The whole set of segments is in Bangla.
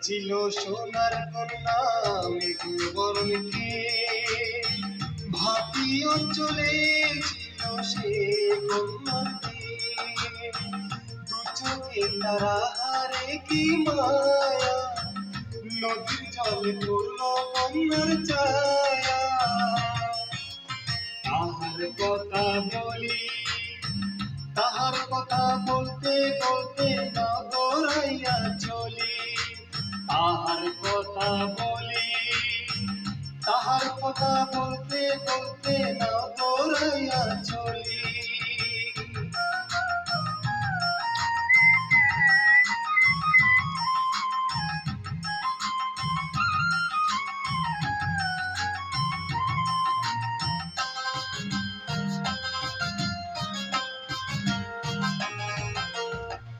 ছিল সোনার কন্যা মেঘে বরণকে, ভাটি অঞ্চলে ছিল সে কন্যার দেশ। দু চোখে তারা হারে কি মায়া, নদীর জলে পড়ল কন্যার ছায়া। তাহার কথা বলি, তাহার কথা বলতে বলতে না দৌড়াইয়া চলি। তাহার কথা বলি, তাহার কথা বলতে বলতে না দৌড়াইয়া চলি।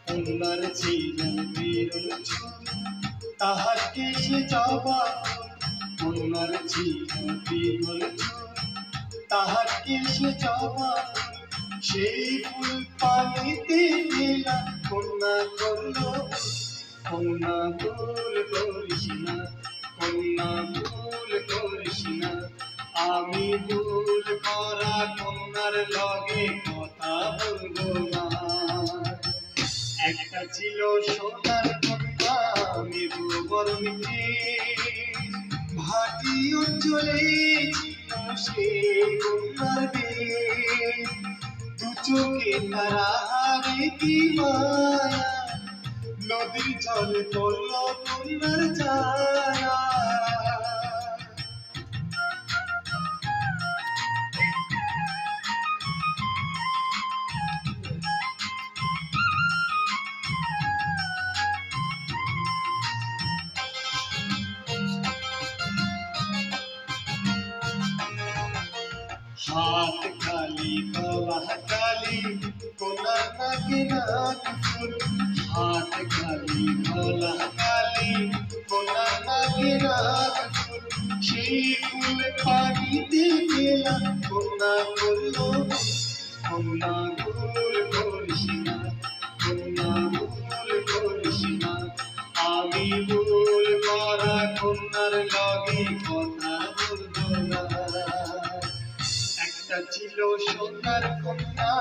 কন্যার ছিলেন বিরল চুল, তাহার কেশে জবা ফুল। কন্যার ছিলেন বিরল চুল, তাহার কেশে জবা ফুল। সেই ফুল পানিতে ফেলা কন্যা করল ভুল। কন্যা ভুল করিস না, কন্যা ভুল করিস না। আমি ভুল করা কন্যার লগে কথা বলবো না। একটা ছিল সোনার কন্যা মেঘে বরণকে, ভাটি অঞ্চলে ছিল সে কন্যার দেশ। দু চোখে তারা হারে কি মায়া, নদীর জলে পড়ল কন্যার ছায়া। হাত খালি গলা খালি কন্যার নাকে নাক ফুল। হাত খালি গলা খালি কন্যার নাকে নাক ফুল। সেই ফুল পানিতে ফেলা কন্যা করল ভুল। কন্যা ভুল করিস না, কন্যা ভুল করিস না। আমি ভুল করা কন্যার লগে কথা বলবো না। একটা ছিল সোনার কন্যা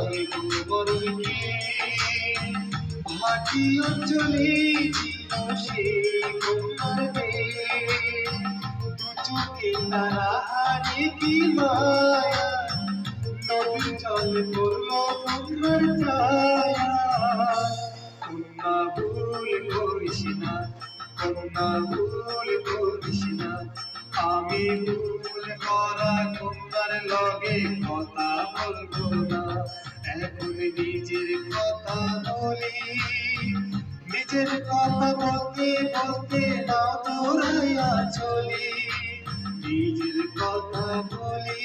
মেঘে বরণকে, ভাটি অঞ্চলে ছিল সে কন্যার দেশ। দু চোখে তারা হারে কি মায়া, নদীর জলে পড়ল কন্যার ছায়া। কন্যা ভুল করিস না, কন্যা ভুল করিস না। আমি ভুল করা কন্যার লগে কথা বলবো না। এখন নিজের কথা বলি, নিজের কথা বলতে বলতে না দৌড়াইয়া চলি। নিজের কথা বলি,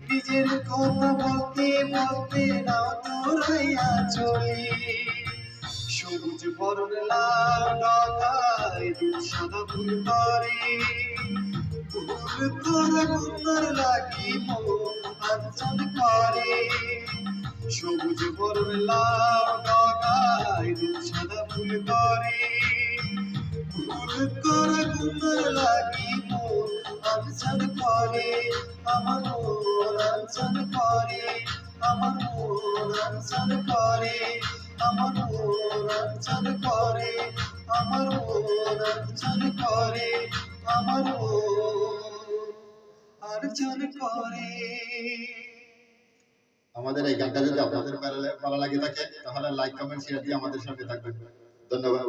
নিজের কথা বলতে বলতে না দৌড়াইয়া চলি। সবুজ বরণ লাল ডগায় দুধ সাদা ফুল করে, ভুল করা কন্যার লাগি মন আঞ্চল করে। সবুজ বরণ লাল ডগায় দুধ সাদা ফুল করে, ভুল করা কন্যার লাগি মন আঞ্চল করে। আমার মন আঞ্চল করে, আমার মন আঞ্চল করে, আমার মন আঞ্চল করে, আমার মন আঞ্চল করে, আমার মন আঞ্চল করে। আমাদের এই গানটা যদি আপনাদের ভালো লাগে থাকে তাহলে লাইক কমেন্ট শেয়ার দিয়ে আমাদের সঙ্গে থাকবেন। ধন্যবাদ।